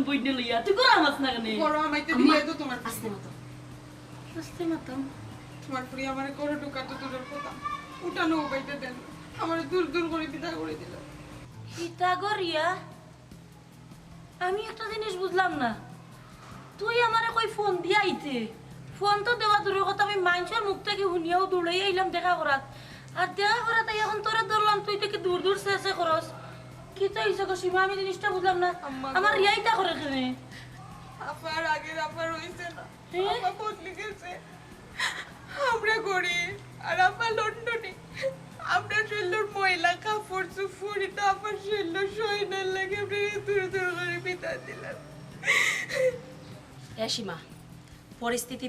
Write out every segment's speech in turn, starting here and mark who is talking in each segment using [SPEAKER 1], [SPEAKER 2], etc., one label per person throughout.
[SPEAKER 1] বইনে লইয়া তুই গরম আস না কেন
[SPEAKER 2] বড় আমাইতে দিয়ে তো তোমার
[SPEAKER 1] আস্তে মতো
[SPEAKER 2] তোমার প্রিয় আমারে করে ঢোকা তো দূরের কথা উঠানো বাইতে দেন আমারে দূর দূর করে বিদায় করে দিল
[SPEAKER 1] কিতা গরিয়া আমি একটা জিনিস বুঝলাম না তুই আমারে কই ফোন দিয়া আইতে ফোন তো দেওয়া দূরের কথা আমি মানুষের মুখ থেকে শুনিয়াও দৌড়াই আইলাম দেখা করাত আর দেখা করাত এখন তোরে ধরলাম তুই থেকে দূর দূর শেষে করস কি তো ইসা সীমা আমি জিনিসটা বুঝলাম না আমার রিয়াইতা করে কেনে
[SPEAKER 2] আপার আগে আপার হইছে না আপা বদলে গেছে আমরা করি আর আপা লন্ডনে আমরা শৈলর ময়লা কাপড় চুপড়ি তো আপার শৈল সইনার লাগে আমরা দূর দূর করে বিদায় দিলাম
[SPEAKER 3] সীমা পরিস্থিতি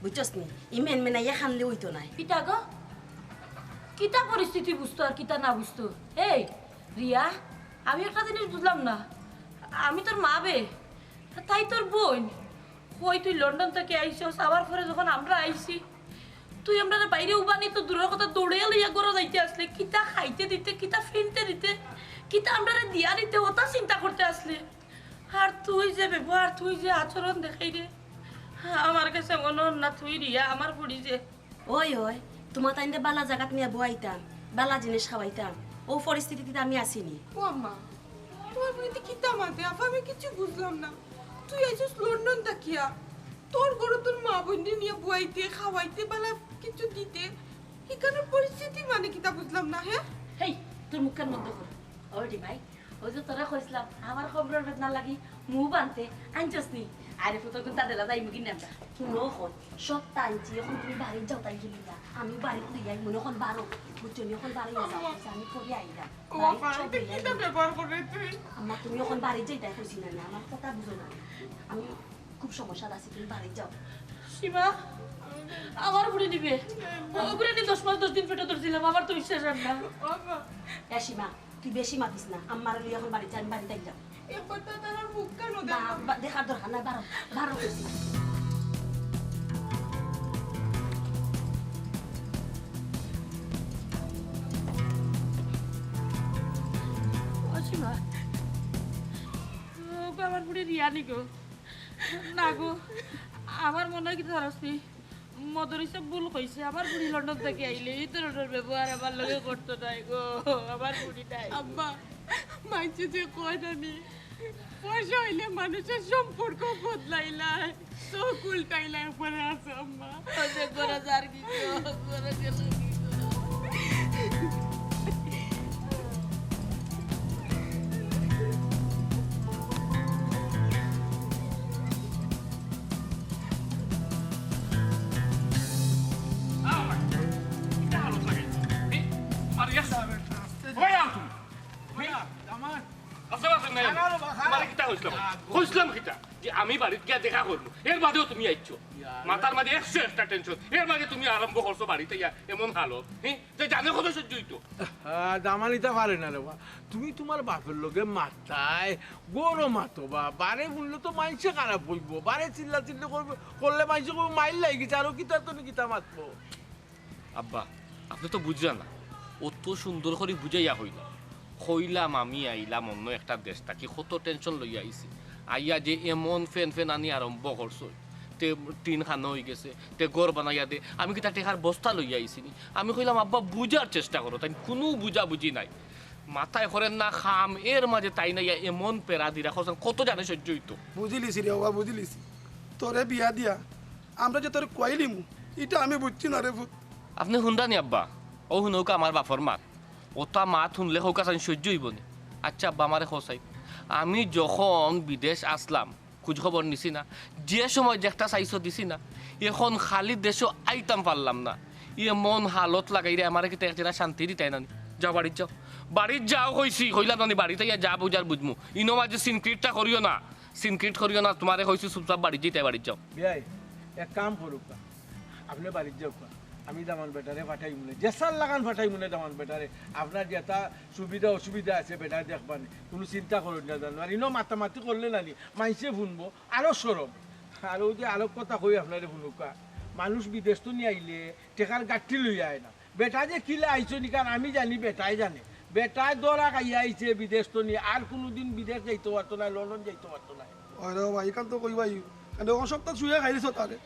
[SPEAKER 3] বুঝছস নি ইমেন মেনাইয়া খানলে হইতো নাই
[SPEAKER 1] কিতা গো কিতা পরিস্থিতি বুঝতো আর কিতা না বুঝতো এই রিয়া আমি একটা জিনিস বুঝলাম না আমি তোর মা বে তাই তোর বোন কই তুই লন্ডন থেকে আইসস আবার পরে যখন আমরা আইছি তুই আমরা বাইরে উবানি তো দূরের কথা দৌড়ে লইয়া গড়া যাইতে আসলে কিতা খাইতে দিতে কিতা ফিনতে দিতে কিতা আমরা দিয়া দিতে ওটা চিন্তা করতে আসলে আর তুই যে ব্যবহার তুই যে আচরণ দেখাই রে আমার কাছে মনে হন না তুই রিয়া আমার বুড়ি যে
[SPEAKER 3] ওই তোমার তাইন্দে বালা জায়গাত নিয়ে বয়াইতাম বালা জিনিস খাওয়াইতাম ও পরিস্থিতিতে আমি আসিনি
[SPEAKER 2] ও আম্মা তোমার বাড়িতে কি তামাতে আপা আমি কিছু বুঝলাম না তুই আইছিস লন্ডন তাকিয়া তোর ঘরে তোর মা বোনকে নিয়ে বুয়াইতে খাওয়াইতে বালা কিছু দিতে এখানে পরিস্থিতি মানে কিতা বুঝলাম না হ্যাঁ
[SPEAKER 1] হেই তোর মুখের মধ্যে কর ওই ভাই ওই যে তোরা কইছিলাম আমার খবরের বেদনা লাগি মুখ বানতে আনছস নি আরে ফুটো কোনটা দিলা যাই মুগিন নামটা
[SPEAKER 3] শুনো হন সব টাইমছি এখন তুমি বাড়ি যাও তাই গেলি না আমি বাড়ি লইয়াই মনে এখন বারো বুঝছো নি এখন বাড়ি যাও আমি পরে আইলাম
[SPEAKER 2] ও আপা এটা কিতা ব্যবহার করে তুই
[SPEAKER 3] আমার তুমি এখন বাড়ি যাইতাই কইছি না আমার কথা বুঝো না আমি খুব সমস্যা আছে তুমি বাড়ি যাও
[SPEAKER 1] সীমা আমার বুড়ি নিবে ওগুলো নি 10 মাস 10 দিন পেটে ধরছিলাম আমার তো বিশ্বাস আর না
[SPEAKER 2] আপা
[SPEAKER 3] সীমা তুই বেশি মাতিস না আমার লই এখন বাড়ি যাই আমি বাড়ি যাই যাও
[SPEAKER 2] এই কথা তার মুখ কেন
[SPEAKER 3] না দেখার দরকার না বারো বারো কইছি
[SPEAKER 1] সীমা ও আমার বুড়ি রিয়ানি গো না গো আমার মনে হয় কি ধরসনি মদরিসে ভুল কইছে আমার বুড়ি লন্ডন থেকে আইলে এই ধরনের ব্যবহার আমার লগে করতো নাই গো আমার বুড়ি নাই
[SPEAKER 2] আব্বা মাইছে যে কয় জানি পয়সা হইলে মানুষের সম্পর্ক বদলাইলাই চোখ উল্টাইলাই পরে আছে আম্মা
[SPEAKER 1] ওই করা যার কি করে গেল
[SPEAKER 4] আমি বাড়িতে গিয়ে দেখা করবো এর বাদেও তুমি আইছো মাথার মাঝে 100 একটা টেনশন এর মাঝে তুমি আরম্ভ করছো বাড়িতে এমন হালত যে জানে কত সহ্য হইতো
[SPEAKER 5] দামানিতে পারে না রে বা তুমি তোমার বাপের লোকে মাথায় গরো মাতো বা বারে বললে তো মাইসে খারাপ হইব বারে চিল্লা চিল্লি করবে করলে মাইসে করবো মাইল লাগিছে আরো কিতা তুমি কিতা মাতবো
[SPEAKER 4] আব্বা আপনি তো বুঝলেন না অত সুন্দর করে বুঝাইয়া হইল হইলাম আমি আইলাম অন্য একটা দেশ থাকি কত টেনশন লইয়া আইছি আইয়া যে এমন ফেন ফেন আনি আরম্ভ করছো তে টিন খানো হয়ে গেছে তে গড় বানাইয়া দে আমি কি তার টেকার বস্তা লইয়া আইসিনি আমি কইলাম আব্বা বুঝার চেষ্টা করো তাই কোনো বুঝাবুঝি নাই মাথায় করেন না খাম এর মাঝে তাই না এমন পেরা দি রাখো কত জানে সহ্য হইতো
[SPEAKER 6] বুঝিলিছি রে বাবা বুঝিলিছি তোরে বিয়া দিয়া আমরা যে তোরে কইলিমু এটা আমি বুঝছি না রে ভূত
[SPEAKER 4] আপনি শুনদানি আব্বা ও শুনৌকা আমার বাপর মাত ওটা মাত শুনলে হৌকা চাই সহ্য হইব নি আচ্ছা আব্বা আমারে খসাই আমি যখন বিদেশ আসলাম খোঁজ খবর নিছি না যে সময় যে একটা চাইছো দিছি না এখন খালি দেশও আইতাম পারলাম না এমন হালত লাগাই রে আমার কিন্তু একটা শান্তি দিতাই নানি যাও বাড়ির যাও কইছি কইলাম নানি বাড়িতে যা বুঝার বুঝমু ইনো মাঝে সিনক্রিটটা করিও না তোমারে কইছি চুপচাপ বাড়ি যেতে বাড়ির যাও
[SPEAKER 5] বিয়াই এক কাম করুক আপনি বাড়ির যাও আমি দামান বেটারে ফাটাই মনে জেসার লাগান ফাটাই মনে দামান বেটারে আপনার যেটা সুবিধা অসুবিধা আছে বেটা দেখবানি কোনো চিন্তা করুন না জানো আর ইনো মাতামাতি করলে নানি মাইসে শুনবো আরো সরম আর ওই যে আরো কথা কই আপনারে শুনুকা মানুষ বিদেশ তো নিয়ে আইলে টেকার গাঠি লইয়া আয় না বেটা যে কিলে আইছো নি কারণ আমি জানি বেটাই জানে বেটায় দরা খাইয়া আইছে বিদেশ তো নিয়ে আর কোনোদিন বিদেশ যাইতে পারতো না লন্ডন যাইতে পারতো না
[SPEAKER 6] আরে ভাই এখান তো কইবাই কিন্তু ও সপ্তাহ শুয়ে খাইলিছ তারে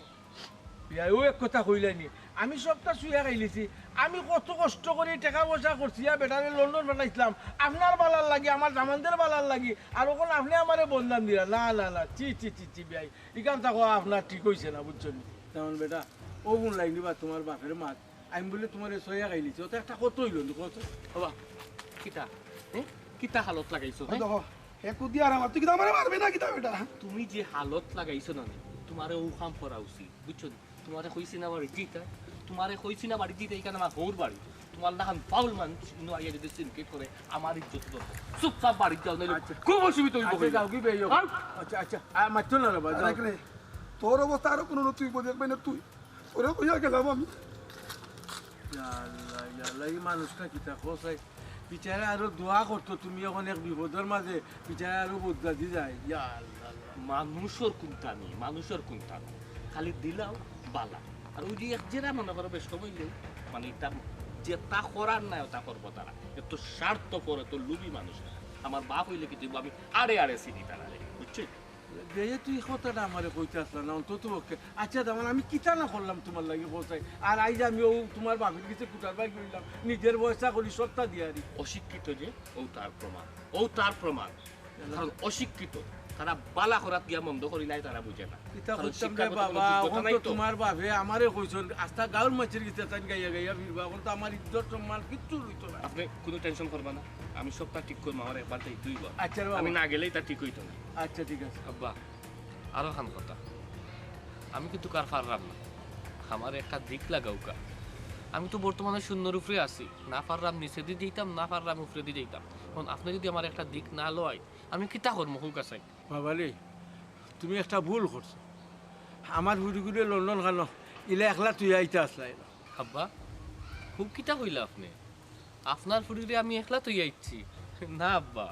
[SPEAKER 5] বিয়াও এক কথা কইলানি আমি সবটা শুয়ে খাইলিছি আমি কত কষ্ট করে টাকা পয়সা করছি বেটারে লন্ডন বানাইছিলাম আপনার বালার লাগি আমার জামানদের বালার লাগি আর ওখান আপনি আমারে বললাম দিলা না না না চি চি চি চি বিয়াই এখান থাকো আপনার ঠিক হয়েছে না বুঝছেন যেমন বেটা ও গুণ লাগনি বা তোমার বাপের মাত আমি বলে তোমার সইয়া খাইলিছি ও তো একটা কত হইল কত
[SPEAKER 4] বাবা কিতা কিতা হালত লাগাইছো হ্যাঁ?
[SPEAKER 6] দেখো একু দিয়া আর আমার তুই কিন্তু আমারে মারবে না কিতা বেটা
[SPEAKER 4] তুমি যে হালত লাগাইছো না তোমারে ও কাম করা উচিত বুঝছো তোমারে কইছি না বাড়ি দিতা তোমারে কইছি না বাড়ি দিতে এখানে আমার হোর বাড়ি তোমার নাহান ফাউল মানুষ ইনো আইয়া যদি সিনকেট করে আমার ইজ্জত করবো চুপচাপ বাড়ি যাও নাইলে খুব অসুবিধা হইব
[SPEAKER 5] আচ্ছা যাও কি বেইও আচ্ছা আচ্ছা মারতো না রে বা যাও
[SPEAKER 6] রে তোর অবস্থা আরো কোনো তুই দেখবে না তুই ওরে কইয়া গেলাম আমি
[SPEAKER 5] আল্লাহ আল্লাহ এই মানুষটা কিতা খোসাই বিচারে আরো দোয়া করতো তুমি এখন এক বিপদের মাঝে বিচারে আরো বদলা দি যায় ইয়া আল্লাহ
[SPEAKER 4] মানুষের কুন্তানি মানুষের কুন্তানি খালি দিলাও বালা আর ওই যে এক জেরা মনে করো বেশ সময় নেই মানে তার যে তা করার নাই তা করবো তারা এত স্বার্থ করে তো লুবি মানুষ আমার বাপ হইলে কি আমি আড়ে আড়ে চিনি তারা বুঝছি
[SPEAKER 5] দেহে তুই কথাটা আমারে কইতে আসলা না অন্তত পক্ষে আচ্ছা তেমন আমি কিতা না করলাম তোমার লাগে খোসাই আর আইজ আমি ও তোমার বাপের কাছে কুটার বাই করলাম নিজের বয়সা করি সত্তা দিয়ারি
[SPEAKER 4] অশিক্ষিত যে ও তার প্রমাণ কারণ অশিক্ষিত তারা বালা করাত গিয়া মন্দ করি নাই তারা বুঝে না
[SPEAKER 5] কিতা
[SPEAKER 4] কারণ
[SPEAKER 5] করতাম রে
[SPEAKER 4] শিক্ষাগত কোনো
[SPEAKER 5] বাবা
[SPEAKER 4] যোগ্যতা
[SPEAKER 5] এখন
[SPEAKER 4] নাই
[SPEAKER 5] তো
[SPEAKER 4] তো।
[SPEAKER 5] তোমার বাপে আমারে কইছন আস্থা গাঁর মাছের কাছে তাই গাইয়া গাইয়া ফিরবা এখন তো আমার ইজ্জত সম্মান কিচ্ছু লইতো না
[SPEAKER 4] আপনি কোনো টেনশন করবা না আমি সবটা ঠিক করবো আমার একবার তাই দুইবার
[SPEAKER 5] আচ্ছা রে বাবা।
[SPEAKER 4] আমি না গেলেই তা ঠিক হইতো না
[SPEAKER 5] আচ্ছা ঠিক আছে
[SPEAKER 4] আব্বা আরো খান কথা আমি কিন্তু কার পারলাম না আমার একটা দিক লাগাও কা আমি তো বর্তমানে শূন্যর উপরে আছি না পারলাম নিচে দিয়ে দিতাম না পারলাম উপরে দিয়ে দিতাম এখন আপনি যদি আমার একটা দিক না লয় আমি কিতা করবো হুক আছে
[SPEAKER 5] বাবা রে তুমি একটা ভুল করছো আমার ঘুরে ঘুরে লন্ডন খান ইলে একলা তুই আইতে আসলাই
[SPEAKER 4] আব্বা খুব কিতা কইলা আপনি আপনার ফুরিরে আমি একলা তুই আইছি না আব্বা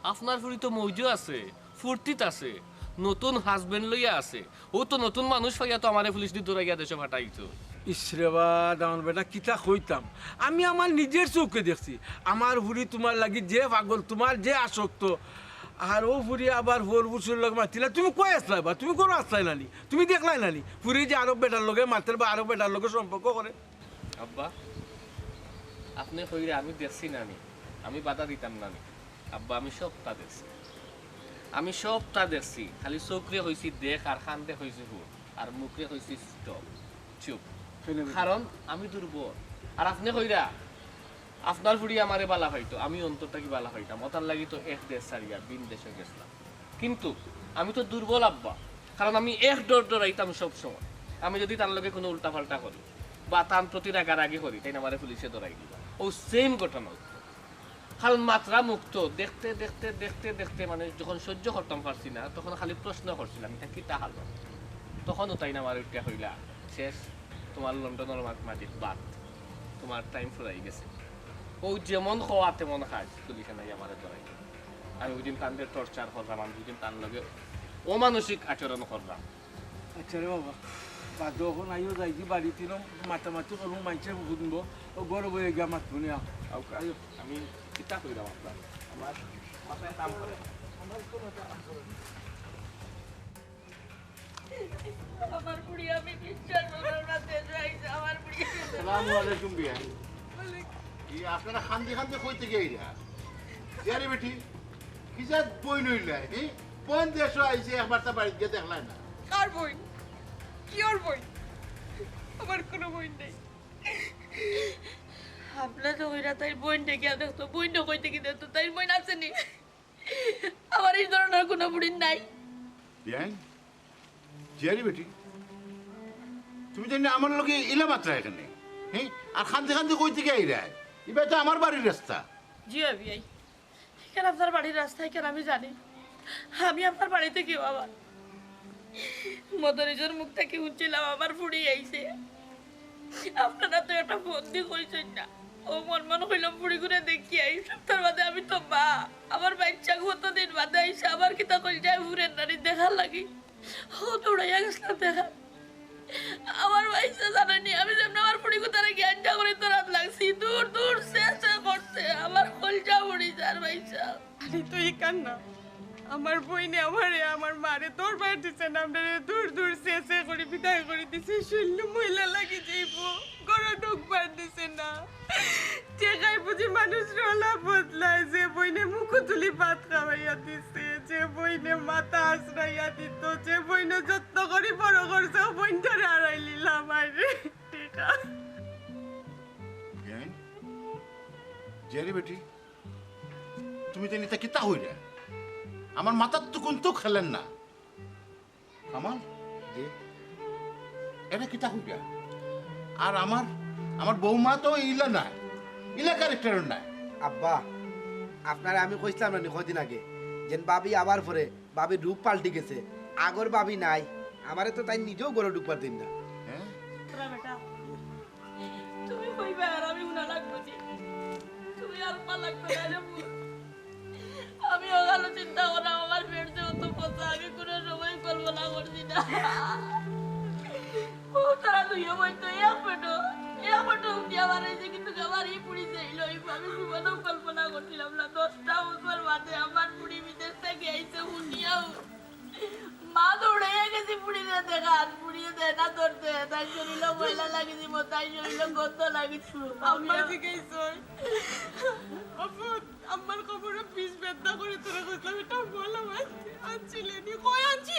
[SPEAKER 4] আপনার ফুরি তো মৌজু আছে ফুর্তিত আছে নতুন হাজবেন্ড লইয়া আছে ও তো নতুন মানুষ পাইয়া তো আমারে পুলিশ দিয়ে দৌড়াইয়া দেশে ফাটাইতো
[SPEAKER 5] ইসরে বা দামন বেটা কিতা কইতাম আমি আমার নিজের চোখে দেখছি আমার ভুড়ি তোমার লাগি যে পাগল তোমার যে আসক্ত আর ও ভুড়ি আবার ভোর বুসুর লগে মাতিলা তুমি কই আসলাই বা তুমি কোনো আসলাই নানি তুমি দেখলাই নানি ভুড়ি যে আরব বেটার লগে মাতের বা আরব বেটার লগে সম্পর্ক করে
[SPEAKER 4] আব্বা আপনি কইরে আমি দেখছি নানি আমি বাধা দিতাম নানি আব্বা আমি সবটা দেখছি আমি সবটা দেখছি খালি চোখরে হয়েছি দেখ আর খান্দে হয়েছি হুর আর মুখরে হয়েছি স্টপ চুপ কারণ আমি দুর্বল আর আপনি কইরা আপনার ফুড়ি আমারে বালা হইতো আমি অন্তরটা কি বালা হইতাম ওটার লাগি তো এক দেশ সারিয়া বিন দেশে গেছিলাম কিন্তু আমি তো দুর্বল আব্বা কারণ আমি এক ডরাইতাম সব সময় আমি যদি তার লগে কোনো উল্টাপাল্টা করি বা তার প্রতি রাগারাগি করি তাই আমারে পুলিশে ধরাই দিবা ও সেম ঘটনা হতো কারণ মাত্রা মুক্ত দেখতে দেখতে দেখতে দেখতে মানে যখন সহ্য করতাম পারছি না তখন খালি প্রশ্ন করছিলাম এটা কি তা হাল তখনও তাই না আমার উঠে হইলা শেষ তোমার লন্ডনের মাঝে বাদ তোমার টাইম ফুরাই গেছে ও যেমন খাওয়া তেমন খায় পুলিশে নাই আমার ধরাই আমি ওই দিন তানদের টর্চার করলাম আমি ওই দিন তার লগে অমানসিক আচরণ করলাম
[SPEAKER 5] আচ্ছা রে বাবা বা যখন আইও যাই কি বাড়িতে মাতামাতি করবো মাইছে শুনবো ও বড় বই গিয়া মাতবো নিয়া
[SPEAKER 4] আমি চিন্তা করিলাম আপনার আমার মাথায় কাম করে
[SPEAKER 2] আমার বুড়ি আমি বিশ্বাস করার না দেশ আইছে আমার বুড়ি
[SPEAKER 7] আসসালামু আলাইকুম বিয়া ই আপনারা খান্দি খান্দি কইতে গিয়ে ইয়ারে বেটি কি যা বই নইলাই নি কোন দেশ আইছে একবার তা বাড়ি গিয়ে দেখলাই না
[SPEAKER 2] কার বই কি ওর বই আমার কোনো বই নেই আপনার তো ওইরা তাই বই ডেকে দেখতো বই কইতে কি দেখতো তাই বই আসেনি আমার এই ধরনের কোনো বুড়ি নাই
[SPEAKER 7] বিয়াই জিয়ারি বেটি তুমি জানি আমার লোকে ইলা মাত্রা এখানে হ্যাঁ আর খান্দি খান্দি কইতে গিয়ে আইরাই এবার তো আমার বাড়ির রাস্তা
[SPEAKER 2] জি ভাই কেন আপনার বাড়ির রাস্তায় কেন আমি জানি আমি আপনার বাড়িতে কেউ আবার মদরিজের মুখ থেকে উঠছিলাম আমার ফুড়ি আইছে আপনারা তো একটা বন্দি করেছেন না ও মন হইল ফুড়ি ঘুরে দেখি আই সপ্তাহ বাদে আমি তো মা আমার বাচ্চা কতদিন বাদে আইসে আবার কি তা কই যায় ফুরের নারী দেখার লাগি ও দৌড়াইয়া গেছিলাম দেখা আমার বাইসে জানেনি আমি যেমন আমার ফুড়ি কোথায় জ্ঞানটা করে তো রাত লাগছি দূর দূর শেষ করছে আমার আমার বইনে আমারে আমার মারে দরবার দিছে না আমরা দূর দূর শেষে করে বিদায় করে দিছে শৈল্য মহিলা লাগি যাইব গড় ঢুকবার দিছে না টেকাই বুঝি মানুষ রলা বদলায় যে বইনে মুখ তুলি ভাত খাওয়াইয়া দিছে যে বইনে মাথা আশ্রাইয়া দিত যে বইনে যত্ন করে বড় করছে বইনটারে হারাই লিলাম আরে টেকা
[SPEAKER 7] জেরি বেটি তুমি তো নিতে কিতা হইরা আমার মাথার তো কোন তো খেলেন না কামাল যে এটা কিতা হইরা আর আমার বৌমা তো ইলা নাই ইলা ক্যারেক্টার নাই
[SPEAKER 8] আব্বা আপনারা আমি কইছিলাম না কয়দিন আগে যেন বাবি আবার পরে বাবির রূপ পাল্টি গেছে আগর বাবি নাই আমারে তো তাই নিজেও গড়ে ঢুকবার দিন না
[SPEAKER 7] হ্যাঁ
[SPEAKER 1] বেটা তুমি কইবা আর আমি উনা লাগবো জি তুমি আর পা লাগবে না রে বুড়। আমি ওগুলো চিন্তা করা আমার পেট যে অত কথা আগে কোনো সময় কল্পনা করছি না ও তারা দুইও বইতো এক পেটো উঠি আমার এসে কিন্তু আমার এই পুড়ি চাইল আমি জীবনেও কল্পনা করছিলাম না 10টা বছর বাদে আমার পুড়ি বিদেশ থেকে আইসে উঠিয়াও মা দৌড়াইয়া গেছি পুড়িয়ে দেখান পুড়িয়ে দেয় না ধরতে তাই শরীরও ময়লা লাগিয়েছি তাই শরীরও গন্ধ লাগিয়েছিল
[SPEAKER 2] আমার জিজ্ঞেস আমার খবরে পিস ব্যথা করে তোরা কইলাম এটা বললাম আনছিলেনি কই আনছি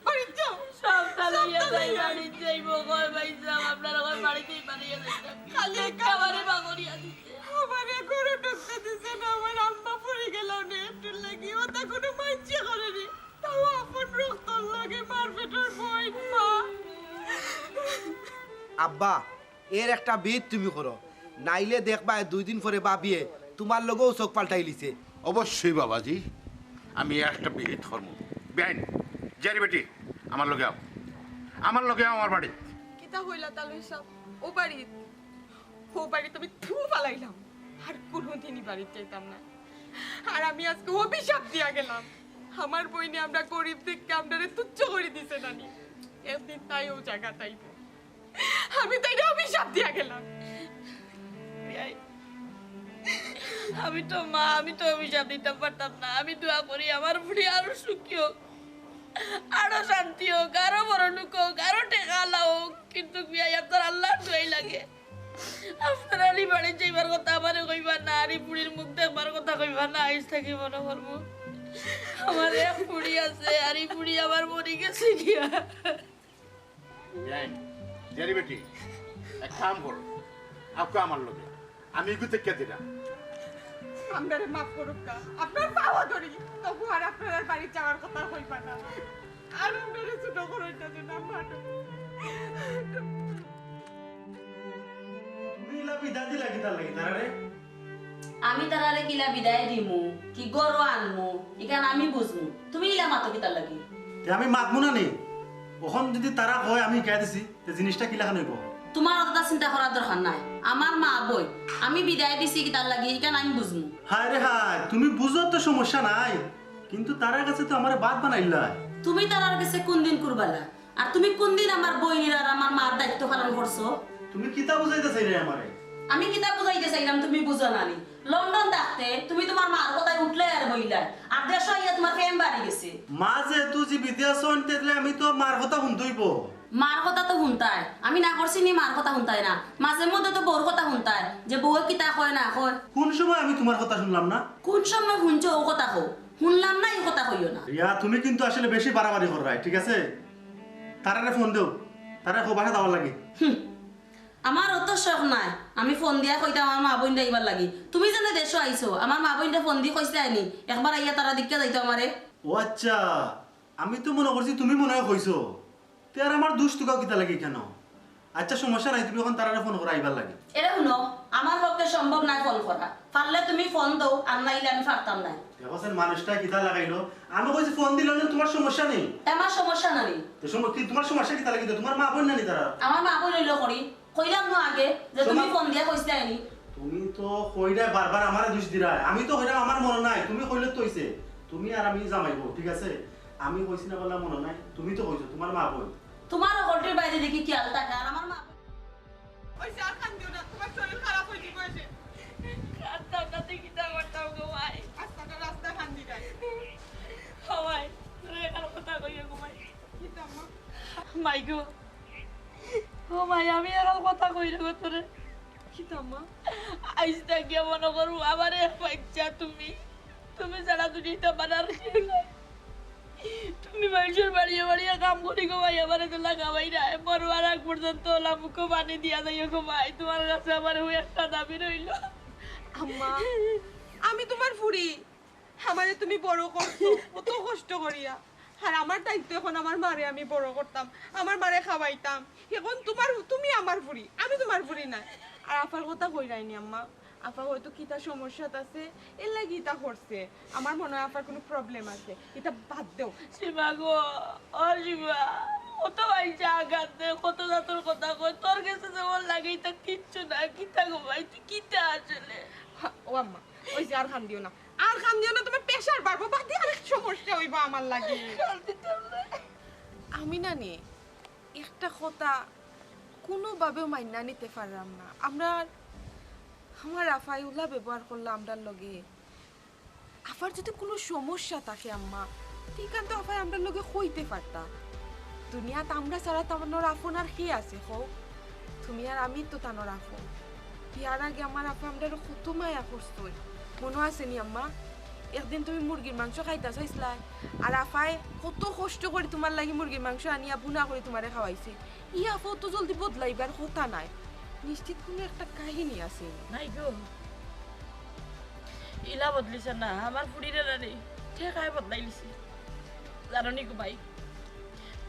[SPEAKER 2] বাড়িতে যাও
[SPEAKER 1] সবটা লইয়া যাই বাড়িতে যাইব কই ভাইসাব আপনারা কই বাড়িতেই বানিয়ে যাইতাম খালি একেবারে বাগরিয়া দিতে
[SPEAKER 2] আমারে গরু ঢুকতে দিছে না আমার আম্মা পড়ে গেল না একটু লাগি ওটা কোনো মাইচে করেনি তাও আপন রক্ত লাগে মার পেটের বই মা
[SPEAKER 8] আব্বা এর একটা বিদ তুমি করো নাইলে দেখবা 2 দিন পরে বাবিয়ে তোমার লগেও চোখ পাল্টাই লিছে
[SPEAKER 7] অবশ্যই বাবাজি আমি একটা বিহিত কর্ম বেআইন জেরি বেটি আমার লগে আমার বাড়ি
[SPEAKER 2] কিতা হইলা তালুই সব ও বাড়ি তুমি থু ফালাইলাম আর কোনোদিনই বাড়িতে যাইতাম না আর আমি আজকে অভিশাপ দিয়া গেলাম আমার বইনে আমরা গরিব দেখে আমরা তুচ্ছ করে দিছে নানি একদিন তাই ও জায়গা তাইব আমি তাই অভিশাপ দিয়া গেলাম
[SPEAKER 1] আমি তো অভিশাপ দিতে পারতাম না আমি দোয়া করি আমার বুড়ি আরো সুখী হোক আরো শান্তি হোক আরো বড় লোক হোক আরো টেকালা হোক কিন্তু বিয়াই আপনার আল্লাহর দোয়াই লাগে আপনার আলি বাড়ি যাইবার কথা আমারে কইবা না আর এই বুড়ির মুখ দেখবার কথা কইবা না আইস থাকি মনে করবো আমার এক বুড়ি আছে আর এই বুড়ি আমার মরি গেছে গিয়া
[SPEAKER 7] বেআইন জেরি বেটি এক কাম করো আপনি আমার লগে আমি এগুতে কে দিলাম
[SPEAKER 2] আপনারে মাফ করুক কা আপনার পাওয়া ধরি তবু আর আপনার বাড়ি যাওয়ার কথা কইবা না আর আপনারে ছোট করে না যে নাম মাটো
[SPEAKER 5] তুমি ইলা বিদা দিলা কি তার লাগি তারারে
[SPEAKER 3] আমি তারারে কিলা বিদায় দিমু কি গরো আনমু ইকান আমি বুঝমু তুমি ইলা মাতো কিতা লাগি
[SPEAKER 9] তে আমি মাতমু না নি ওখন যদি তারা হয় আমি গাই দিছি তে জিনিসটা কিলা খান হইব
[SPEAKER 3] তোমার অতটা চিন্তা করার দরকার নাই আমার মা বই আমি বিদায় দিছি কিতার লাগি ইকান আমি বুঝমু
[SPEAKER 9] হায় রে হায় তুমি বুঝো তো সমস্যা নাই কিন্তু তারার কাছে তো আমারে বাদ বানাইলা
[SPEAKER 3] তুমি তারার কাছে কোন দিন করবালা আর তুমি কোন দিন আমার বইনির আর আমার মার দায়িত্ব পালন করছো
[SPEAKER 9] তুমি কিতা বুঝাইতে চাই রে আমারে
[SPEAKER 3] আমি কিতাব বুঝাইতে চাইলাম তুমি বুঝো না নি লন্ডন থাকতে তুমি তোমার মার কথায় উঠলে আর বইলা আর দেশ হইয়া তোমার ফেম বাড়ি গেছে
[SPEAKER 9] মা যে তুই যে বিদেশ হইতে আমি তো মার কথা শুনতইব
[SPEAKER 3] মার কথা তো শুনতাই আমি না করছি নি মার কথা শুনতাই না মাঝে মধ্যে তো বউর কথা শুনতাই যে বউয়ে কিতা কয় না কয়
[SPEAKER 9] কোন সময় আমি তোমার কথা শুনলাম না
[SPEAKER 3] কোন সময় শুনছো ও কথা কও শুনলাম না এই কথা কইও না
[SPEAKER 9] রিয়া তুমি কিন্তু আসলে বেশি বাড়াবাড়ি কররাই ঠিক আছে তারারে ফোন দেও তারা খুব বাসা যাওয়ার লাগে
[SPEAKER 3] আমার অত শখ নাই আমি ফোন দিয়া কইতাম আমার মা বোনটা এইবার লাগি তুমি জানে দেশো আইছো আমার মা বোনটা ফোন দি কইছে আইনি একবার আইয়া তারা দিক্কা যাইতো আমারে
[SPEAKER 9] ও আচ্ছা আমি তো মনে করছি তুমি মনে হয় কইছো তে আর আমার দুষ তুকাও কিতা লাগে কেন আচ্ছা সমস্যা নাই তুমি এখন তারারে ফোন করা আইবার লাগে
[SPEAKER 3] এরা শুনো আমার পক্ষে সম্ভব নাই ফোন করা পারলে তুমি ফোন দাও আর নাইলে আমি পারতাম না
[SPEAKER 9] দেখছেন মানুষটা কিতা লাগাইলো আমি কইছি ফোন দিল না তোমার সমস্যা নেই
[SPEAKER 3] আমার সমস্যা নাই
[SPEAKER 9] তো তোমার সমস্যা কিতা লাগে তোমার মা বোন নানি তারা
[SPEAKER 3] আমার মা বোন লইলো করি কইলাম না আগে যে তুমি ফোন দিয়া কইছে আইনি
[SPEAKER 9] তুমি তো কইরা বারবার আমারে দোষ দিরা আমি তো কইরা আমার মনে নাই তুমি কইলে তো হইছে তুমি আর আমি জামাইবো ঠিক আছে আমি কইছি না বলা মনে নাই তুমি তো কইছো তোমার মা বোন
[SPEAKER 3] তোমার হোটেল বাইরে দেখি কি আলতা আর আমার মা
[SPEAKER 2] ওই যে আর খান দিও না তোমার শরীর খারাপ হয়ে যাবে এসে
[SPEAKER 1] কাঁদতাম না তুই কিতা করতাম গো ভাই
[SPEAKER 2] রাস্তা খান দি যায়
[SPEAKER 1] ও ভাই আমি আর কথা কই রে তোরে কিতাম্মা আইস থাকিয়া মনে করু আমার এক বাচ্চা তুমি তুমি ছাড়া দুনিয়াতে বানার কেউ নাই। তুমি মানুষের বাড়িয়ে বাড়িয়ে কাম করি গো ভাই আমার তো লাগাবাই না মরবার আগ পর্যন্ত লামুকো পানি দিয়া যাইও গো ভাই তোমার কাছে আমার ওই একটা দাবি রইল।
[SPEAKER 2] আম্মা আমি তোমার ফুরি আমারে তুমি বড় করছো কত কষ্ট করিয়া আর আমার দায়িত্ব এখন আমার মারে আমি বড় করতাম আমার মারে খাওয়াইতাম এখন তুমি আমার ফুরি আমি তোমার ফুরি না। আর আপার কথা কই রাইনি আম্মা আপা হয়তো কিতা সমস্যা আছে এর লাগি ইটা করছে আমার মনে হয় আপার কোনো প্রবলেম আছে এটা বাদ দেও।
[SPEAKER 1] সীমা গো ও সীমা কত ভাইসা আঘাত দে কত জাতর কথা কই তোর কাছে যেমন লাগে এটা কিচ্ছু না কিতা গো ভাই তুই কিতা আসলে।
[SPEAKER 2] ও আম্মা ওই যে আর খান দিও না আর খান দিও না তোমার প্রেশার বাড়বো বাদ দিয়ে অনেক সমস্যা হইবা আমার লাগে। আমি না নে একটা কথা কোনোভাবেও মাইনা নিতে পারলাম না আমার আফাই উল্লা ব্যবহার করলো আমরার লগে আফার যদি কোনো সমস্যা থাকে আম্মা ঠিক আছে আফাই আমরার লগে কইতে পারতা দুনিয়াতে আমরা ছাড়া তানোর আফন আর কে আছে হো তুমি আর আমি তো তানোর আফন বিয়ার আগে আমার আপা আমরা কত মায়া করছো মনে আছে নি আম্মা একদিন তুমি মুরগির মাংস খাইতা চাইছিলাই আর আফাই কত কষ্ট করে তোমার লাগি মুরগির মাংস আনিয়া বুনা করে তোমারে খাওয়াইছে ই আফা তো জলদি বদলাইবার কথা নাই নিশ্চিত কোনো একটা কাহিনী আছে
[SPEAKER 1] নাই গো ইলা বদলিছে না আমার ফুড়িরে রানি ঠেকায় বদলাই লিছে জানো নি গো ভাই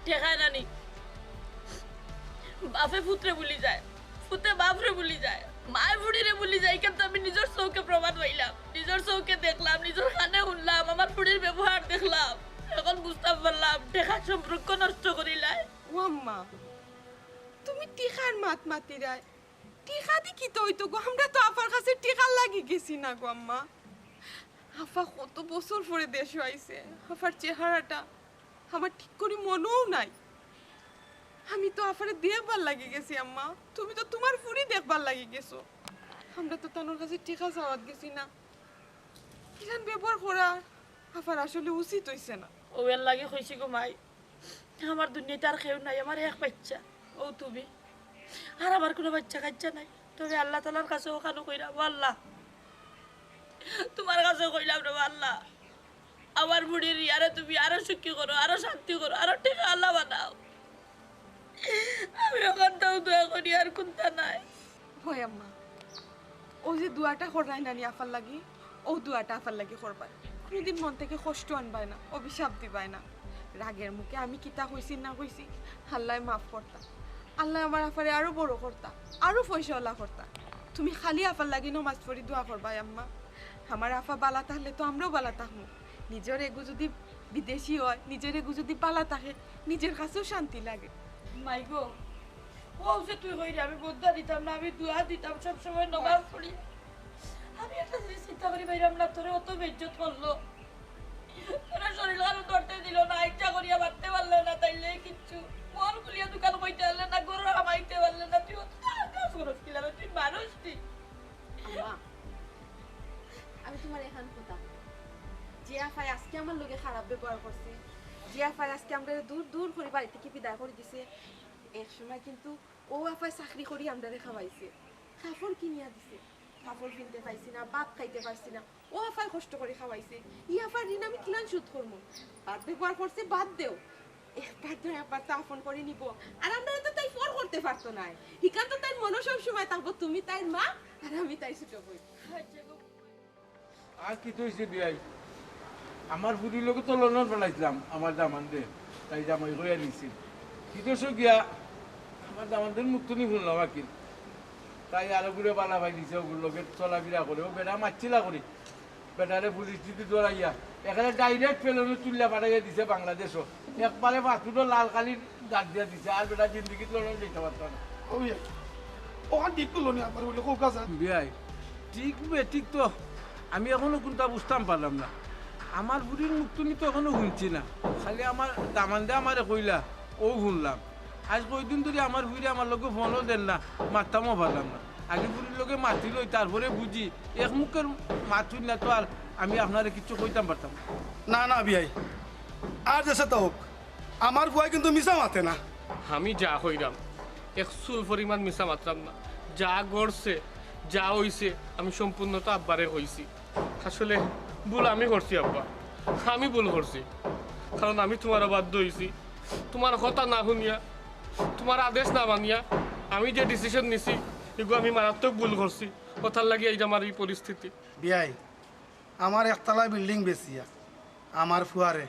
[SPEAKER 1] ঠেকায় রানি বাপে পুত্রে বলি যায় পুতে বাপরে বলি যায় মায় ফুড়িরে বলি যায় কিন্তু আমি নিজের চৌকে প্রমাণ হইলাম নিজের চৌকে দেখলাম নিজের কানে শুনলাম আমার ফুড়ির ব্যবহার দেখলাম এখন বুঝতে পারলাম ঠেকার সম্পর্ক নষ্ট করিলাই।
[SPEAKER 2] ও আম্মা তুমি টিকার মাত মাতিরায় টিকা দি কি তো হইতো গো আমরা তো আপার কাছে টিকার লাগি গেছি না গো আম্মা আফা কত বছর পরে দেশ আইছে আফার চেহারাটা আমার ঠিক করে মনেও নাই আমি তো আফারে দেখবার লাগি গেছি আম্মা তুমি তো তোমার ফুরি দেখবার লাগি গেছো আমরা তো তানোর কাছে টিকা চাওয়াত গেছি না কিরান ব্যবহার করা আফার আসলে উচিত হইছে না।
[SPEAKER 1] ও এর লাগে কইছি গো মাই আমার দুনিয়াতে আর কেউ নাই আমার এক বাচ্চা ও তুমি আর আমার কোনো বাচ্চা কাচ্চা নাই তবে আল্লাহ তালার কাছে ওখানে কইরাম আল্লাহ তোমার কাছে কইলাম রে আল্লাহ আমার বুড়ির ইয়ারে তুমি আরো সুখী করো আরো শান্তি করো আরো ঠিক আল্লাহ বানাও আমি ওখানটাও দোয়া করি আর কোনটা নাই।
[SPEAKER 2] হয় আম্মা ও যে দুয়াটা করলাই নানি আফার লাগি ও দুয়াটা আফার লাগি করবার কোনোদিন মন থেকে কষ্ট আনবায় না অভিশাপ দিবায় না রাগের মুখে আমি কিতা কইছি না কইছি আল্লাহ মাফ করতা আল্লাহ আমার আফারে আরো বড় করতা আরো পয়সাওয়ালা করতা তুমি খালি আফার লাগি নমাজ পড়ি দোয়া করবাই আম্মা আমার আফা বালা থাকলে তো আমরাও বালা থাকবো নিজের এগু যদি বিদেশি হয় নিজের এগু যদি বালা থাকে নিজের কাছেও শান্তি লাগে।
[SPEAKER 1] মাই গো ও যে তুই কইরা আমি বদ্দা দিতাম না আমি দুয়া দিতাম সব সময় নমাজ পড়ি আমি একটা জিনিস চিন্তা করি ভাইরাম না তোরে অত বেজ্জত করলো তোরা শরীর আরো ধরতে দিল না ইচ্ছা করিয়া বাঁধতে পারলে না তাইলে কিচ্ছু মন খুলিয়া দোকান কইতে পারলে না গরু কামাইতে পারলে না তুই অত কাজ করস কিলাম তুই মানুষ তুই
[SPEAKER 2] আম্মা আমি তোমার এখান কথা যে আফাই আজকে আমার লোকে খারাপ ব্যবহার করছে যে আফাই আজকে আমরা দূর দূর করে বাড়ি থেকে বিদায় করে দিছে এক সময় কিন্তু ও আফাই চাকরি করি আমরা খাওয়াইছে কাপড় কিনিয়া দিছে কাপড় কিনতে পাইছি না ভাত খাইতে পারছি না ও আফাই কষ্ট করে খাওয়াইছে ই আফার ঋণ আমি কিলান সুদ করবো বাদ ব্যবহার করছে বাদ দেও একবার তো আপন করে নিব আর আমরা তো তাই ফোর করতে পারতো না হিকান তো তাই মনে সব সময় থাকবো তুমি তাই মা আর আমি তাই ছোট বই।
[SPEAKER 5] আর কি তৈছে বিয়াই আমার বুড়ির লোক তো লন্ডন বানাইছিলাম আমার দামানদের তাই জামাই হয়ে নিছি কি তো গিয়া আমার দামানদের মুক্ত নি শুনলাম আকিল তাই আরো ঘুরে বালা ভাই দিছে ওগুলো লোকের চলাফেরা করে ও বেটা মারছিলা করি বেটারে পুলিশ দিতে দৌড়াইয়া এখানে ডাইরেক্ট পেলনে তুললা পাঠাইয়া দিছে বাংলাদেশও একবারে পাথুটো লাল কালির দাগ দিয়া দিছে আর বেটা জিন্দগি লন্ডন যেতে পারতো না।
[SPEAKER 6] ও বিয়াই ওখান ঠিক করলো নি আবার বলে কোকা স্যার
[SPEAKER 5] বিয়াই ঠিক তো আমি এখনো কোনটা বুঝতাম পারলাম না আমার বুড়ির মুক্তনি তো এখনো শুনছি না খালি আমার দামানদে আমারে কইলা ও শুনলাম আজ কয়দিন ধরে আমার বুড়ি আমার লোকে ফোনও দেন না মারতামও পারলাম না আগে বুড়ির লোকে মাতি লই তারপরে বুঝি এক মুখের মাতুই না তো আর আমি আপনারে কিছু কইতাম পারতাম
[SPEAKER 6] না না বিয়াই আর দেশে তো হোক আমার বুয়াই কিন্তু মিশা মাতে না
[SPEAKER 4] আমি যা হইলাম একচুল পরিমাণ মিশা মাত্রাম না। যা গড়ছে যা হইছে আমি সম্পূর্ণটা আব্বারে হইছি। আসলে ভুল আমি করছি আব্বা, আমি ভুল করছি। কারণ আমি তোমার বাধ্য হয়েছি, তোমার কথা না শুনিয়া, তোমার আদেশ না মানিয়া আমি যে ডিসিশন নিছি এগুলো আমি মারাত্মক ভুল করছি। কথার লাগে এই যে আমার এই পরিস্থিতি।
[SPEAKER 6] বিয়াই আমার একতলা বিল্ডিং বেচিয়া আমার ফুয়ারে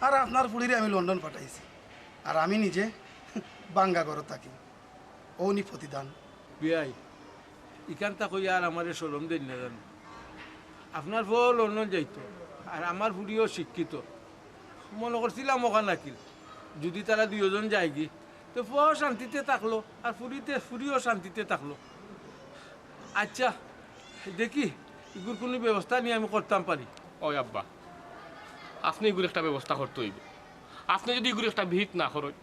[SPEAKER 6] আর আপনার ফুলিরে আমি লন্ডন পাঠাইছি, আর আমি নিজে বাঙ্গা ঘর থাকি। ও নি প্রতিদান।
[SPEAKER 5] বিয়াই ইখানটা কই আর আমার সরম দেন না জানো, আপনার বউ লন্ডন যাইতো আর আমার ফুরিও শিক্ষিত। মনে করছিলাম ওখান রাখিল যদি তারা দুজন যায় কি তো ফুয়াও শান্তিতে থাকলো আর ফুরিও শান্তিতে থাকলো। আচ্ছা দেখি এগুর কোনো ব্যবস্থা নিয়ে আমি করতাম পারি।
[SPEAKER 4] ওই আব্বা, আপনি এগুলো একটা ব্যবস্থা করতে হইব। আপনি যদি এগুলো একটা ভিত না করেন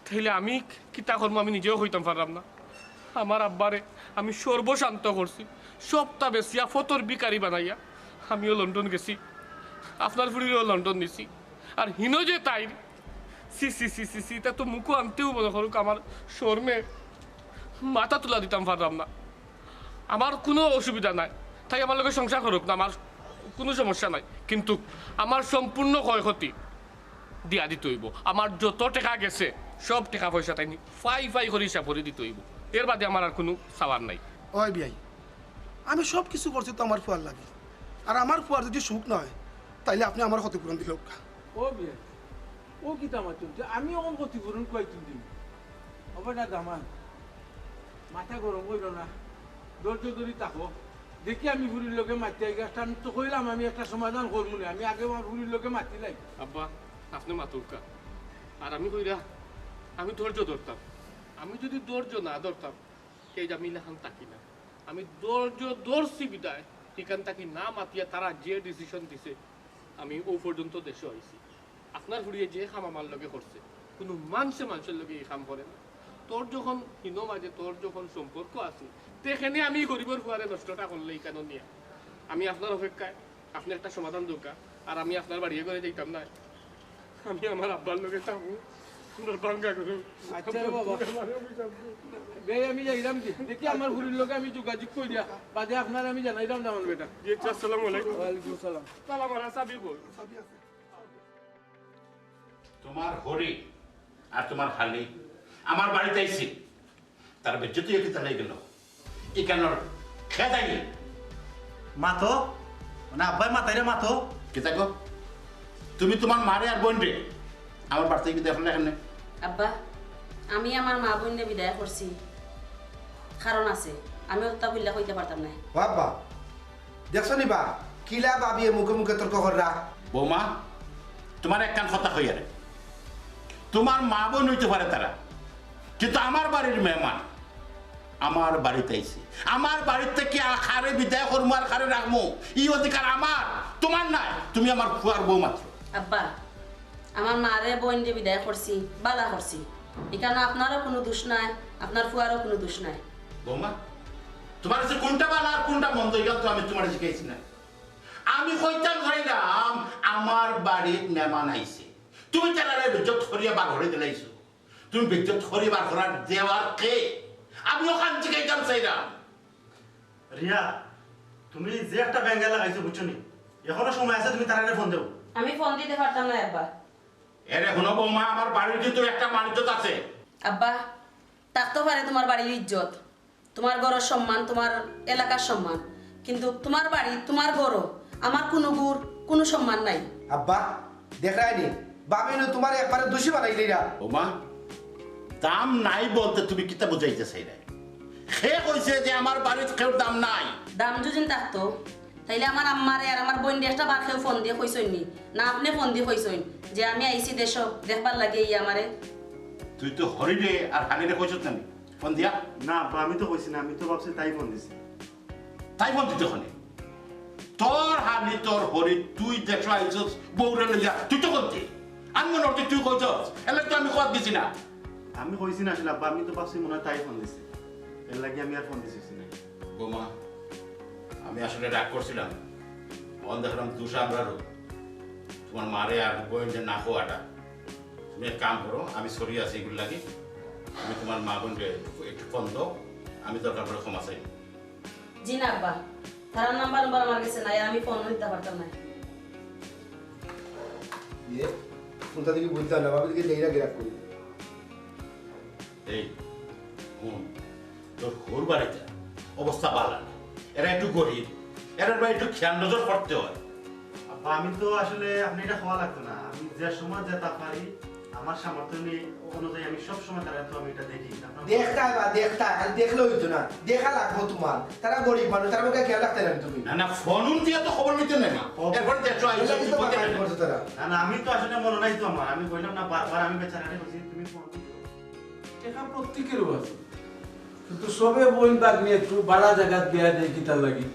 [SPEAKER 4] তাহলে আমি কিতা করবো আমি নিজেও হইতাম পারলাম না। আমার আব্বারে আমি সর্বশান্ত করছি, সবটা বেশিয়া ফতর বিকারি বানাইয়া আমিও লন্ডন গেছি, আপনার ফুরিও লন্ডন নিছি। আর হিনো যে তাই C C C C C তা তো মুখও আনতেও মনে করুক আমার শর্মে মাথা তুলা দিতাম পারলাম না। আমার কোনো অসুবিধা নাই, তাই আমার লোকের সংসার করুক না, আমার কোনো সমস্যা নাই। কিন্তু আমার সম্পূর্ণ ক্ষয়ক্ষতি দিয়া দিতে হইব। আমার যত টাকা গেছে সব টাকা পয়সা তাই ফাই ফাই করে হিসাব করে দিতে হইব। এর বাদে আমার আর কোনো সাওয়ার নাই।
[SPEAKER 6] ওই বিয়াই আমি সব কিছু করছি তো আমার ফুয়ার লাগে, আর আমার ফুয়ার যদি সুখ না হয় তাইলে আপনি আমার ক্ষতিপূরণ দিলে হোক।
[SPEAKER 5] ও বিয়াই ও কিতা আমার চলছে, আমি অকল ক্ষতিপূরণ কয়েকদিন দিন হবে না দামান। মাথা গরম হইল না, ধৈর্য ধরি থাকো। দেখি আমি বুড়ির লোকে মাতি গাছটা আমি তো কইলাম আমি একটা সমাধান করবো না, আমি আগে আমার বুড়ির লোকে মাতি লাই।
[SPEAKER 4] আব্বা আপনি মাতুরকা আর আমি কইরা আমি ধৈর্য ধরতাম। আমি যদি ধৈর্য না ধরতাম সেই যে আমি লেখান তাকি না। আমি ধৈর্য ধরছি বিদায় এখান তাকি না মাতিয়া তারা যে ডিসিশন দিছে আমি ও পর্যন্ত দেশে হয়েছি। আপনার ঘুরিয়ে যে খাম আমার লগে করছে কোনো মানুষের লগে এই কাম করে না। তোর যখন হিনো মাঝে তোর যখন সম্পর্ক আছে সেখানে আমি গরিবের ফুয়ারে নষ্টটা করলে এই কেন নিয়ে আমি আপনার অপেক্ষায় আপনি একটা সমাধান দরকার। আর আমি আপনার বাড়িয়ে করে যাইতাম না, আমি আমার আব্বার লোকে থাকবো বাঙ্গা করু।
[SPEAKER 5] আচ্ছা রে বাবা বেই আমি যাইলাম দেখি আমার বুড়ির লোকে আমি যোগাযোগ করি দিয়া বাদে আপনার আমি জানাইলাম দামান বেটা।
[SPEAKER 4] আসসালামু আলাইকুম।
[SPEAKER 5] ওয়ালাইকুম সালাম।
[SPEAKER 4] সালাম আলা সাবি বল।
[SPEAKER 7] তোমার হরি আর তোমার হালি আমার বাড়িতে আইছি, তার বেজ্জতি কি তালাই গেল এখানোর খেদাইনি
[SPEAKER 9] মাতো মানে আব্বাই মাতাইরে মাতো
[SPEAKER 7] কি থাকো তুমি তোমার মারে আর বোন রে আমার বাড়িতে কি দেখো না এখানে।
[SPEAKER 3] আব্বা আমি আমার মা বোনকে বিদায় করছি, কারণ আছে আমি ওটা বললে কইতে পারতাম না।
[SPEAKER 8] বাবা দেখছো নি বা কিলা বাবি মুখে মুখে তর্ক কররা।
[SPEAKER 7] বৌমা তোমার এক কান কথা হইয়া রে, তোমার মা বোন হইতে পারে তারা, কিন্তু আমার বাড়ির মেহমান আমার বাড়িতে আইছে, আমার বাড়ির থেকে খারে বিদায় করবো আর খারে রাখবো এই অধিকার আমার, তোমার নাই। তুমি আমার ফুয়ার বউ মাত্র।
[SPEAKER 3] আব্বা আমার মারে বোনকে বিদায় করছি বালা করছি, এখানে আপনারও কোনো দোষ নাই আপনার ফুয়ারও কোনো দোষ নাই।
[SPEAKER 7] বৌমা তোমার কাছে কোনটা ভালো আর কোনটা মন্দ এটা তো আমি তোমার শিখাইছি না। আমি কইতাম ধরিলাম আমার বাড়ির মেহমান আইছে, তুমি তারা বেজ্জত করিয়া বার ঘরে দিলাইছো, তুমি বেজ্জত করিয়া বার ঘর দেওয়ার কে? আমি ওখান শিখাইতাম চাইলাম।
[SPEAKER 9] রিয়া তুমি যে একটা ব্যাঙ্গা লাগাইছো বুঝছো নি, এখনো সময় আছে তুমি তারারে ফোন দেও।
[SPEAKER 3] আমি ফোন দিতে পারতাম না আব্বা।
[SPEAKER 7] এর এখনো বৌমা আমার বাড়ির কিন্তু একটা মানিজ্যত আছে।
[SPEAKER 3] আব্বা থাকতে পারে তোমার বাড়ির ইজ্জত, তোমার ঘরের সম্মান, তোমার এলাকার সম্মান, কিন্তু তোমার বাড়ি তোমার ঘর আমার কোনো গুড় কোনো সম্মান নাই।
[SPEAKER 8] আব্বা দেখায়নি বাবি নু তোমার একবারে দোষী বানাইলি না।
[SPEAKER 7] বৌমা দাম নাই বলতে তুমি কিতা বুঝাইতে চাইলে? সে কইছে যে আমার বাড়ির কেউ দাম নাই।
[SPEAKER 3] দাম যদি থাকতো তাইলে আমার আম্মারে আর আমার বোন একটা বার খেয়ে ফোন দিয়ে কইসইন নি না, আপনি ফোন দিয়ে কইসইন যে আমি আইছি দেশ দেখবার লাগে ই আমারে।
[SPEAKER 7] তুই তো হরিরে আর হানিরে কইছত না ফোন দিয়া?
[SPEAKER 9] না আব্বা আমি তো কইছি না, আমি তো ভাবছি তাই ফোন দিছি।
[SPEAKER 7] তাই ফোন দিতে হলে তোর হানি তোর হরি তুই দেখো আইছস বউরে লইয়া, তুই তো করতে আমি মনে হচ্ছে তুই কইছস, এলে তো আমি কত দিছি না।
[SPEAKER 9] আমি কইছি না আসলে আব্বা, আমি তো ভাবছি মনে হয় তাই ফোন দিছি, এর লাগি আমি আর ফোন দিছি না।
[SPEAKER 7] বৌমা আমি আসলে রাগ করছিলাম, মন দেখলাম দুষ আমরারও তোমার মারে আর বোনদের না হওয়াটা। তুমি এক কাম করো, আমি সরি আছি এগুলো লাগে, তুমি তোমার মা বোনকে একটু ফোন দাও, আমি দরকার পড়ে ক্ষমা চাই।
[SPEAKER 3] জি না আব্বা, তার নাম্বার আমার কাছে নাই, আমি ফোন দিতে পারতাম না।
[SPEAKER 8] ইয়ে ফোনটা দিকে বুঝতে না, বাবা দিকে নেই না গিরাক করি।
[SPEAKER 7] এই তোর ঘোর বাড়িতে অবস্থা ভালো না, এরা একটু গরিব, এরা একটু খেয়াল নজর করতে হয়।
[SPEAKER 9] আব্বা আমি তো আসলে আপনি এটা খাওয়া লাগতো না, আমি যে সময় যেতে পারি আমার সামর্থ্য অনুযায়ী আমি সব সময় তারা তো আমি এটা দেখি।
[SPEAKER 8] দেখতা বা দেখতা আর দেখলে হইতো না, দেখা লাগবো তোমার। তারা গরিব মানুষ, তার মুখে খেয়াল রাখতে না তুমি।
[SPEAKER 7] না না ফোন দিয়ে তো খবর নিতে নেই না, এরপর দেখছো আইসা
[SPEAKER 8] কিন্তু বাকাই করছে তারা।
[SPEAKER 9] না না আমি তো আসলে মনে নাই তো আমার, আমি বললাম না বারবার আমি বেচারারে বলছি তুমি ফোন দিও।
[SPEAKER 5] টাকা প্রত্যেকেরও আছে, কিন্তু সবে বই বাগ নিয়ে একটু বাড়া জায়গা দেয়া দেয় কিতার লাগি,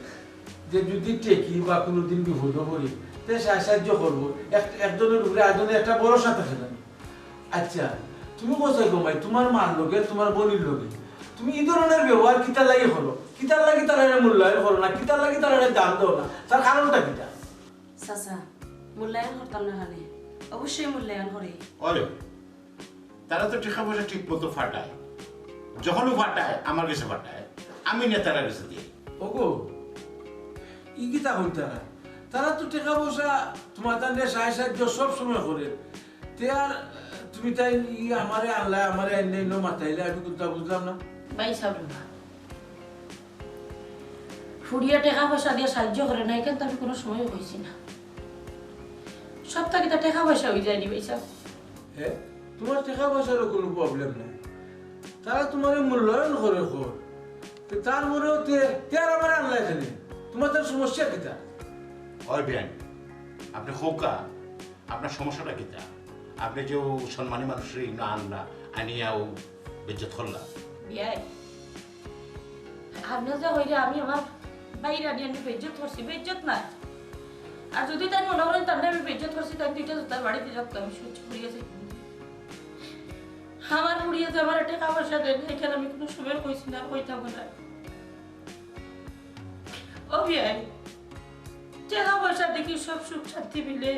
[SPEAKER 5] যে যদি টেকি বা কোনোদিন বিপদ করি তে সাহায্য করবো, একজনের উপরে একজনের একটা ভরসা থাকে না। আচ্ছা তুমি কোথায় ঘুমাই, তোমার মার লোকে তোমার বোনের লোকে তুমি এই ধরনের ব্যবহার কিতার লাগি করো, কিতার লাগি তার মূল্যায়ন করো না, কিতার লাগি তার দাম দাও না, তার কারণটা কিটা?
[SPEAKER 3] চাচা মূল্যায়ন করতাম না খানে, অবশ্যই মূল্যায়ন করি।
[SPEAKER 7] ওরে তারা তো টাকা পয়সা ঠিক মতো ফাটায়, যখনও ফাটায় আমার কাছে ফাটায়, আমি নেতারা কাছে দিই।
[SPEAKER 5] ওগো ই কিতা হই তারা, তারা তো টাকা পয়সা তোমার তাদের সাহায্য সব সময় করে, তে আর তুমি তাই আমারে আল্লাহ আমারে আইন মাথাইলে আমি কোনটা বুঝলাম না।
[SPEAKER 1] ভাই সাবলুমা ফুড়িয়া টাকা পয়সা দিয়ে সাহায্য করে না, এখানে তো আমি কোনো সময় হয়েছি না। সপ্তাহে কি টাকা পয়সা হয়ে যায়নি ভাই সাহেব?
[SPEAKER 5] হ্যাঁ তোমার টাকা পয়সারও কোনো প্রবলেম নাই, তারা তোমার মূল্যায়ন করে খোর, তারপরেও তে আর আমার আল্লাহ এখানে তোমার তার সমস্যা কিতা?
[SPEAKER 7] ওই বিয়ান আপনি খোকা, আপনার সমস্যাটা কিতা? আপনি যে সম্মানী মানুষের না আনলা আনিয়াও বেজ্জত করলা।
[SPEAKER 1] বিয়াই আপনার যা হইলে আমি আমার বাইরে আনি আমি বেজ্জত করছি, বেজ্জত না। আর যদি তাই মনে করেন তার আমি বেজ্জত করছি, তাই দুইটা তার বাড়িতে যাবো, আমি সহ্য করিয়েছি। আমার পুড়িয়েছে আমার টাকা পয়সা দেন, এখানে আমি কোনো সময় কইছি না, কইতাম না। ও বিয়াই টাকা পয়সা দেখি সব সুখ শান্তি মিলে,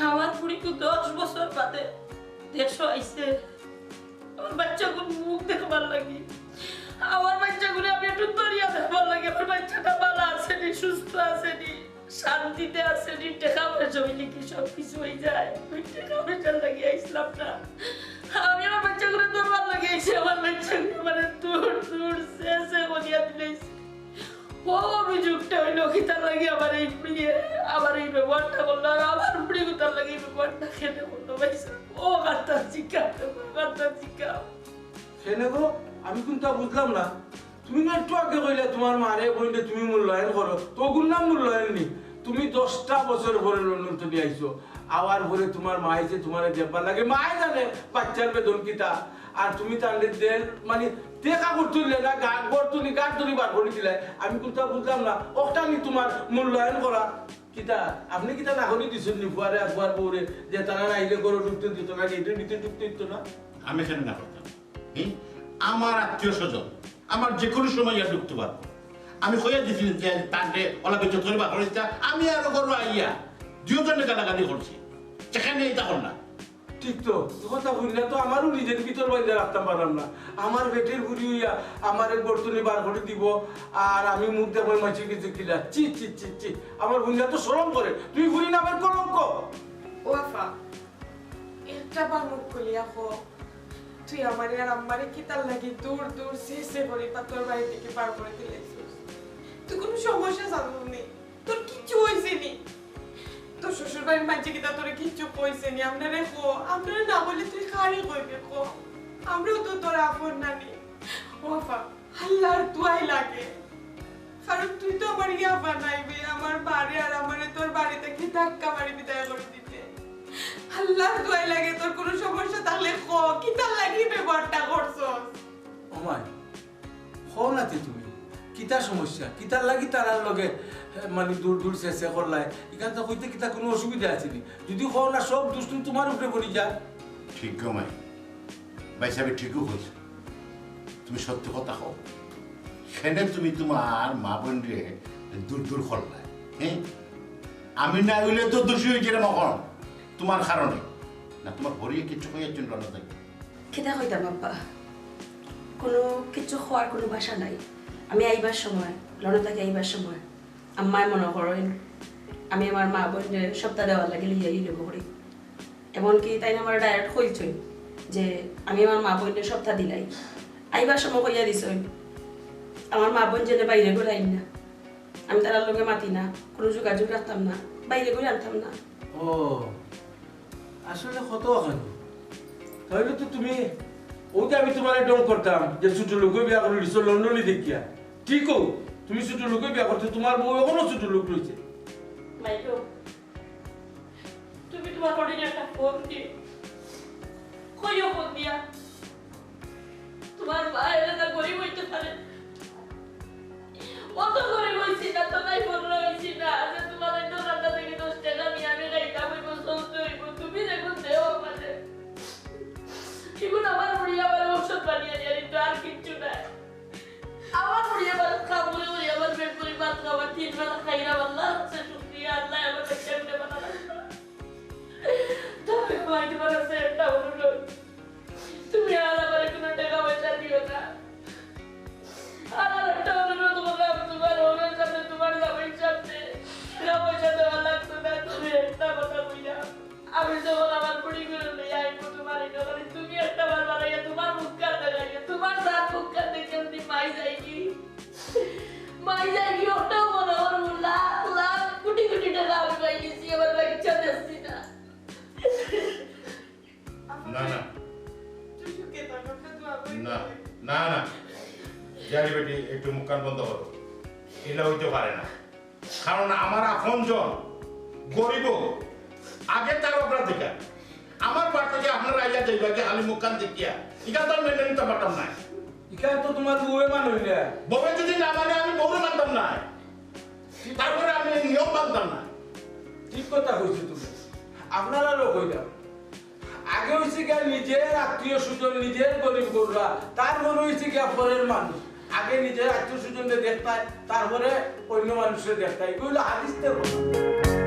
[SPEAKER 1] আমার পুরীকে 10 বছর বাদে দেশও আইছে। আমার বাচ্চাগুলো মুখ দেখবার লাগি, আমার বাচ্চাগুলো আমি একটু দরিয়া দেখবার লাগে, আমার বাচ্চাটা ভালো আসেনি, সুস্থ আসেনি, শান্তিতে আসেনি। টাকা পয়সা হইলে কি সব কিছু হয়ে যায়? ওই টাকা পয়সার লাগিয়ে আইসলাম না, আমি আমার বাচ্চাগুলো দরবার লাগিয়েছি। আমার বাচ্চাগুলো মানে দূর দূর শেষে বলিয়া দিলেছি। ও অভিযোগটা হইল কি তার লাগে আমার এই প্রিয়ে আমার এই ব্যবহারটা করলো, আর আমার প্রিয় তার লাগে এই ব্যবহারটা খেতে বললো। ভাই ও গানটা শিক্ষা, গানটা শিক্ষা
[SPEAKER 5] সেনে গো আমি কিন্তু বুঝলাম না, তুমি না একটু আগে কইলে তোমার মারে বইলে তুমি মূল্যায়ন করো, তো গুণ মূল্যায়ন নি। তুমি 10টা বছর পরে লন্ডন থেকে আইছো, আবার পরে তোমার মা আইছে তোমার দেখবার লাগে, মাই জানে বাচ্চার বেদন কিতা, আর তুমি তাহলে দেন মানে দেখা করতুলে না গড় তুমি গাড় ধরি বার করে দিলে, আমি কিন্তু বুঝলাম না। ওটা আমি তোমার মূল্যায়ন করা কিতা, আপনি কিতা না করে দিচ্ছেন নি ফুয়ারে একবার বউরে যে তারা আইলে গরু ঢুকতে দিত না, এটা নিতে ঢুকতে দিত না?
[SPEAKER 7] আমি এখানে না করতাম, আমার আত্মীয় স্বজন আমার যে কোনো সময় ইয়া ঢুকতে পারবো। আমি কইয়া দিছি যে তাকে ওলা বেচত করে বা করেছি, আমি আরো করবো আইয়া দুজনে গালাগালি করছি, সেখানে এটা কর না।
[SPEAKER 5] ঠিক তো কথা বুঝলে তো আমারও নিজের ভিতর বাইরে রাখতাম পারলাম না, আমার পেটের বুড়ি হইয়া আমার বর্তনি বার করে দিব, আর আমি মুখ দেবো মাছি কিছু কিলা চি চি চি চি, আমার বুঝলে তো শরম করে, তুই বুড়ি নামের কলঙ্ক।
[SPEAKER 2] ও আফা একটা বার মুখ খুলিয়া কো, তুই আমারে আর আম্মারে কি তার লাগি দূর দূর শেষে করে তোর বাড়ি থেকে পার করে দিলেছিস? তুই কোনো সমস্যা জানবি, তোর কিচ্ছু হয়েছে নি, তোর শ্বশুর বাড়ির মাঝে কি তোর কিচ্ছু কইছে নি? আমরা রেখো, আমরা না বলে তুই খাড়ি কইবে কো, আমরাও তো তোর আপন নানি। ও আফা আল্লাহর দোয়াই লাগে, কারণ তুই তো আমার ইয়া বানাইবি, আমার বাড়ি আর আমারে তোর বাড়ি থেকে ধাক্কা মারি বিদায় করে দিতে। আল্লাহর দোয়াই লাগে, তোর কোনো সমস্যা থাকলে কো, কি তার লাগি ব্যবহারটা করছস?
[SPEAKER 5] ওমাই হও নাতি তুমি কিতা সমস্যা, কিতার লাগি তারার লগে মানে দূর দূর শেষে করলাই, এখান থেকে হইতে কিতা কোনো অসুবিধা আছে নি? যদি হও না সব দুষ্ট তোমার উপরে পড়ি যা।
[SPEAKER 7] ঠিক গমাই ভাই সাহেব ঠিকও হয়েছে, তুমি সত্য কথা হও, সেনে তুমি তোমার মা বোন রে দূর দূর করলাই। হ্যাঁ আমি না হইলে তো দোষী হয়েছে রে মকন তোমার কারণে না, তোমার হরিয়ে কিছু হইয়ার জন্য না থাকি।
[SPEAKER 3] খেতে হইতাম আব্বা কোনো কিছু খাওয়ার কোনো বাসা নাই আমি আইবার সময় লনতাকে আইবার সময় আম্মায় মনে করেন আমি আমার মা বোনের সপ্তাহ দেওয়ার লাগে লিয়ে গেলে করি এমনকি তাই আমার ডাইরেক্ট হইছই যে আমি আমার মা বোনের সপ্তাহ দিলাই আইবার সময় কইয়া দিছই আমার মা বোন যেন বাইরে করে আইন না আমি তার লগে মাতি না কোনো যোগাযোগ রাখতাম না বাইরে করে আনতাম না
[SPEAKER 5] ও আসলে কত ওখানে তাহলে তো তুমি ওকে আমি তোমার ডং করতাম যে ছোট লোক বিয়া করে লিছো লন্ডনে দেখিয়া ঠিক হো তুমি ছোট লোক বিয়া করতে তোমার বউ এখনো ছোট লোক রয়েছে
[SPEAKER 1] মাইকো তুমি তোমার বডির একটা ফোন দিও কইও ফোন দিয়া তোমার বাইরে না গরিব হইতে পারে অত গরিব হইছি না তো নাই ফোন রইছি না যে তোমার এই দোকানটা থেকে 10 টাকা নিয়ে আমি খাইতাম ওই চলতে হইব তুমি দেখুন দেও মানে এগুলো আমার মুড়ি আবার ঔষধ বানিয়ে দিয়ে দিত আর কিচ্ছু নাই আমার মুড়ি আবার খাবো মুড়ি আবার পেট ভরে ভাত খাবার 3 বেলা খাইরা আল্লাহ সে শুকরিয়া আল্লাহ আমার কেমনে বানালো তবে ভাই তোমার কাছে একটা অনুরোধ তুমি আর আমার কোনো টাকা পয়সা দিও না আর একটা অনুরোধ করলাম তোমার ওনার সাথে তোমার জামাইয়ের সাথে টাকা পয়সা দেওয়া লাগতো না তুমি একটা কথা বুঝা আমি যখন আমার বুড়ি করে নিয়ে আইবো তোমার এই দোকানে তুমি একটা বার বানাইয়া তোমার মুখ কাটতে গাইয়া তোমার দাঁত মুখ কাটতে কেমনি মাই যায়নি ওটাও মনে করবো লাখ লাখ কোটি কোটি টাকা আমি পাই গেছি আমার বাচ্চা দেখছি না
[SPEAKER 7] না না
[SPEAKER 2] তুই সুখে থাকো না তো আমি
[SPEAKER 7] না না না জানি বেটি একটু মুখ কান বন্ধ করো এটা হইতে পারে না কারণ আমার আপনজন গরিব আগে তার অগ্রাধিকার আমার বাড়ি থেকে আপনার আইয়া যাইবা যে খালি মুখ কান দেখিয়া এটা তো মেনে নিতে পারতাম না
[SPEAKER 5] এখানে তো তোমার বউয়ে মানুষ না
[SPEAKER 7] বউয়ে যদি না মানে আমি বউরে মানতাম না তারপরে আমি নিয়ম মানতাম না
[SPEAKER 5] ঠিক কথা কইছো তুমি আপনারা লোক হইতাম আগে হয়েছে গিয়া নিজের আত্মীয় স্বজন নিজের গরিব গরুরা তারপরে হয়েছে গিয়া পরের মানুষ আগে নিজের আত্মীয় স্বজনকে দেখতায় তারপরে অন্য মানুষের দেখতায় এগুলো হাদিসের কথা